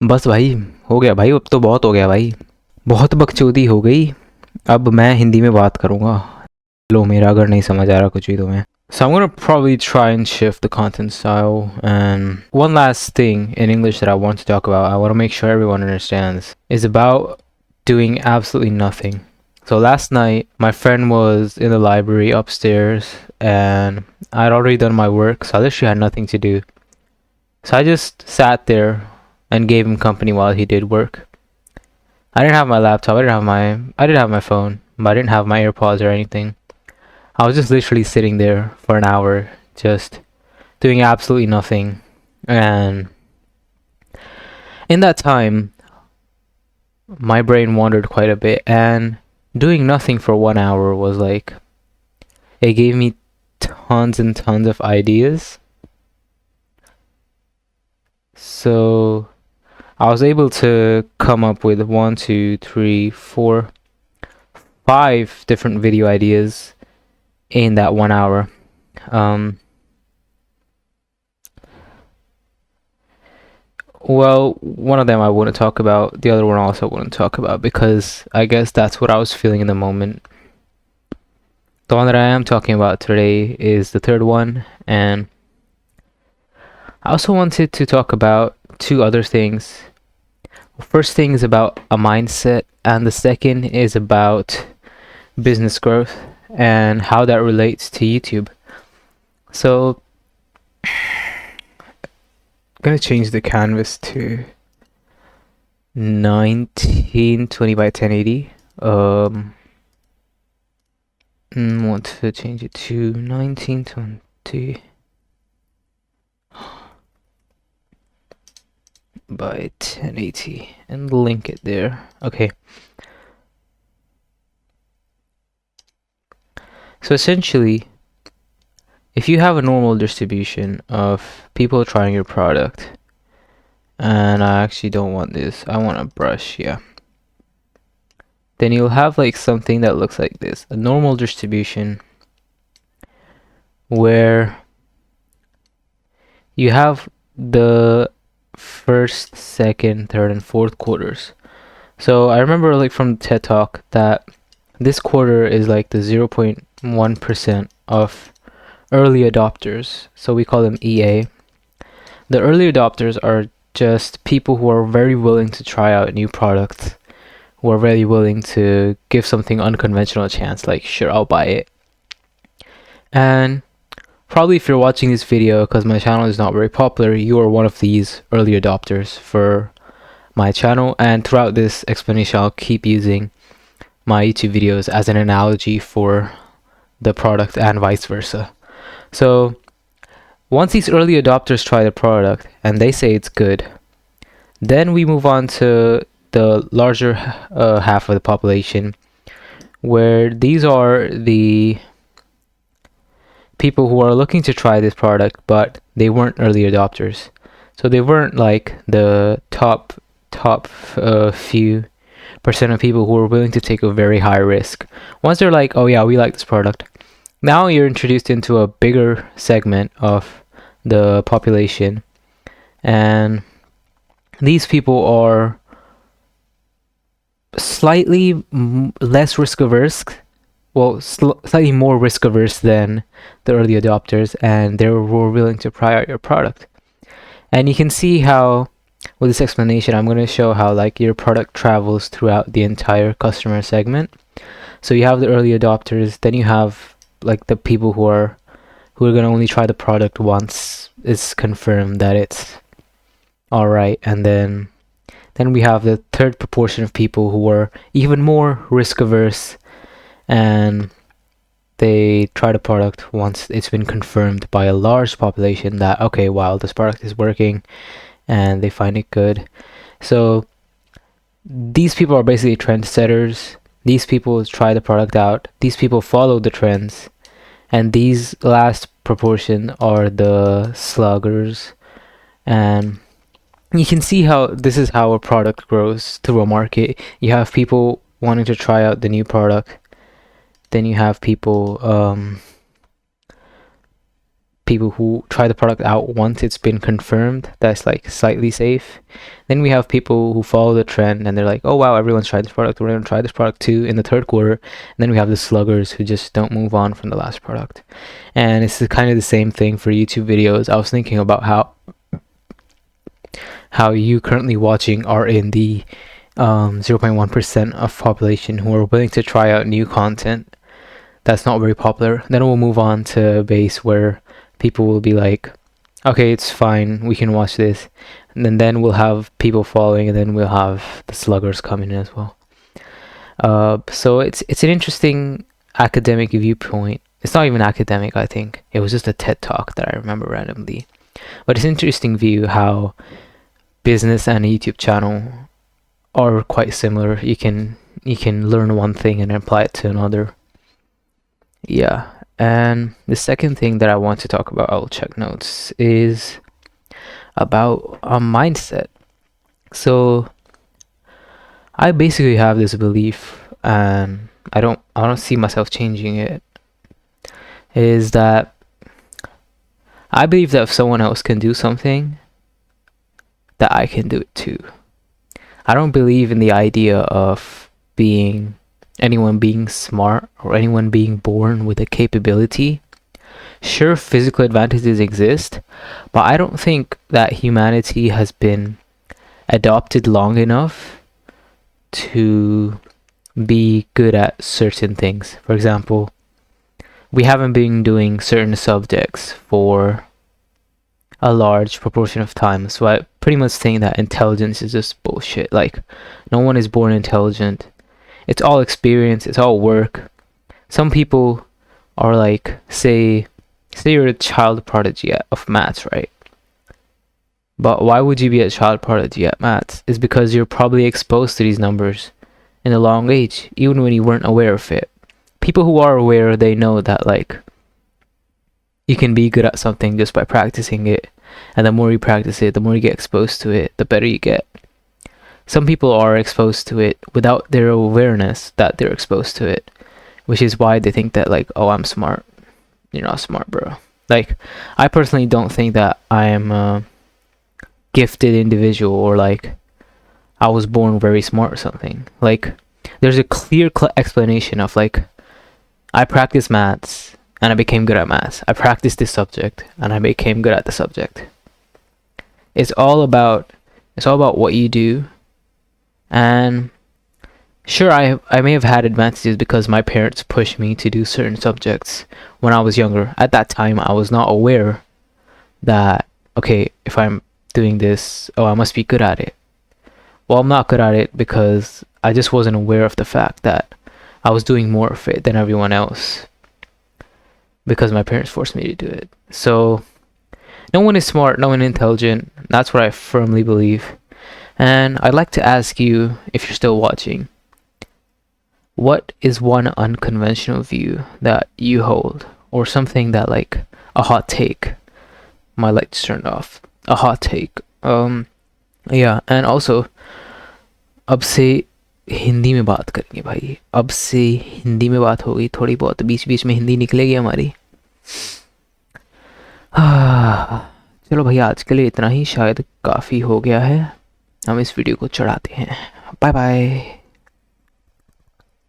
बस भाई, हो गया भाई, अब तो बहुत हो गया भाई। बहुत बकचोदी हो गई। अब मैं हिंदी में बात करूँगा। लो मेरा, अगर नहीं समझ आ रहा कुछ भी तुम्हें। So I'm gonna probably try and shift the content style. And one last thing in English that I want to talk about, I want to make sure everyone understands, is about doing absolutely nothing. So last night, my friend was in the library upstairs, and I'd already done my work, so I literally had nothing to do. So I just sat there and gave him company while he did work. I didn't have my laptop, I didn't have my phone, but I didn't have my AirPods or anything. I was just literally sitting there for an hour, just doing absolutely nothing. And in that time, my brain wandered quite a bit, and doing nothing for 1 hour was like, it gave me tons and tons of ideas. So I was able to come up with 5 different video ideas in that 1 hour. Um, well, one of them I wouldn't talk about, the other one also wouldn't talk about, because I guess that's what I was feeling in the moment. The one that I am talking about today is the third one, and I also wanted to talk about 2 other things. First thing is about a mindset, and the second is about business growth and how that relates to YouTube. So, I'm gonna change the canvas to 1920 by 1080. Want to change it to 1920 by 1080 and link it there. Okay. So essentially, if you have a normal distribution of people trying your product, and I actually don't want this, I want a brush, yeah. Then you'll have like something that looks like this, a normal distribution where you have the first, second, third, and fourth quarters. So I remember like from TED Talk that this quarter is like the 0.1% of early adopters. So we call them EA. The early adopters are just people who are very willing to try out new products, who are very willing to give something unconventional a chance, like, sure, I'll buy it. And probably if you're watching this video, because my channel is not very popular, you are one of these early adopters for my channel. And throughout this explanation, I'll keep using my YouTube videos as an analogy for the product and vice versa. So once these early adopters try the product and they say it's good, then we move on to the larger half of the population, where these are the people who are looking to try this product, but they weren't early adopters. So they weren't like the top few percent of people who are willing to take a very high risk. Once they're like, oh yeah, we like this product, now you're introduced into a bigger segment of the population, and these people are slightly less risk averse, well, slightly more risk averse than the early adopters, and they're more willing to try out your product. And you can see how, with this explanation, I'm going to show how like your product travels throughout the entire customer segment. So you have the early adopters, then you have like the people who are going to only try the product once it's confirmed that it's all right, and then we have the third proportion of people who are even more risk averse, and they try the product once it's been confirmed by a large population that, okay, wow, this product is working, and they find it good. So these people are basically trendsetters. These people try the product out. These people follow the trends. And these last proportion are the sluggers. And you can see how this is how a product grows through a market. You have people wanting to try out the new product. Then you have people people who try the product out once it's been confirmed that's like slightly safe. Then we have people who follow the trend and they're like, oh wow, everyone's tried this product, we're going to try this product too in the third quarter. And then we have the sluggers who just don't move on from the last product. And it's kind of the same thing for YouTube videos. I was thinking about how you currently watching are in the 0.1% of population who are willing to try out new content that's not very popular. Then we'll move on to a base where people will be like, okay, it's fine, we can watch this. And then we'll have people following, and then we'll have the sluggers coming in as well. So it's an interesting academic viewpoint. It's not even academic, I think. It was just a TED talk that I remember randomly. But it's an interesting view how business and a YouTube channel are quite similar. You can learn one thing and apply it to another. Yeah. And the second thing that I want to talk about, I'll check notes, is about a mindset. So I basically have this belief, and I don't see myself changing it, is that I believe that if someone else can do something, that I can do it too. I don't believe in the idea of anyone being smart or anyone being born with a capability. Sure, physical advantages exist, but I don't think that humanity has been adopted long enough to be good at certain things. For example, we haven't been doing certain subjects for a large proportion of time. So I pretty much think that intelligence is just bullshit. Like, no one is born intelligent. It's all experience, it's all work. Some people are like, say you're a child prodigy of maths, right? But why would you be a child prodigy at maths? It's because you're probably exposed to these numbers in a long age, even when you weren't aware of it. People who are aware, they know that like you can be good at something just by practicing it. And the more you practice it, the more you get exposed to it, the better you get. Some people are exposed to it without their awareness that they're exposed to it, which is why they think that like, oh, I'm smart. You're not smart, bro. Like, I personally don't think that I am a gifted individual or like I was born very smart or something. Like, there's a clear explanation of like, I practiced maths and I became good at maths. I practiced this subject and I became good at the subject. It's all about what you do. And sure, I may have had advantages because my parents pushed me to do certain subjects when I was younger. At that time, I was not aware that, okay, if I'm doing this, oh, I must be good at it. Well, I'm not good at it because I just wasn't aware of the fact that I was doing more of it than everyone else because my parents forced me to do it. So no one is smart, no one is intelligent. That's what I firmly believe. And I'd like to ask you, if you're still watching, what is one unconventional view that you hold, or something that like a hot take? My lights turned off. A hot take. Yeah, and also अब से हिंदी में बात करेंगे भाई. अब से हिंदी में बात होगी थोड़ी बहुत, बीच बीच में हिंदी निकलेगी हमारी. चलो भैया, आज के लिए इतना ही, शायद काफ़ी हो गया है. हम इस वीडियो को चढ़ाते हैं. Bye bye.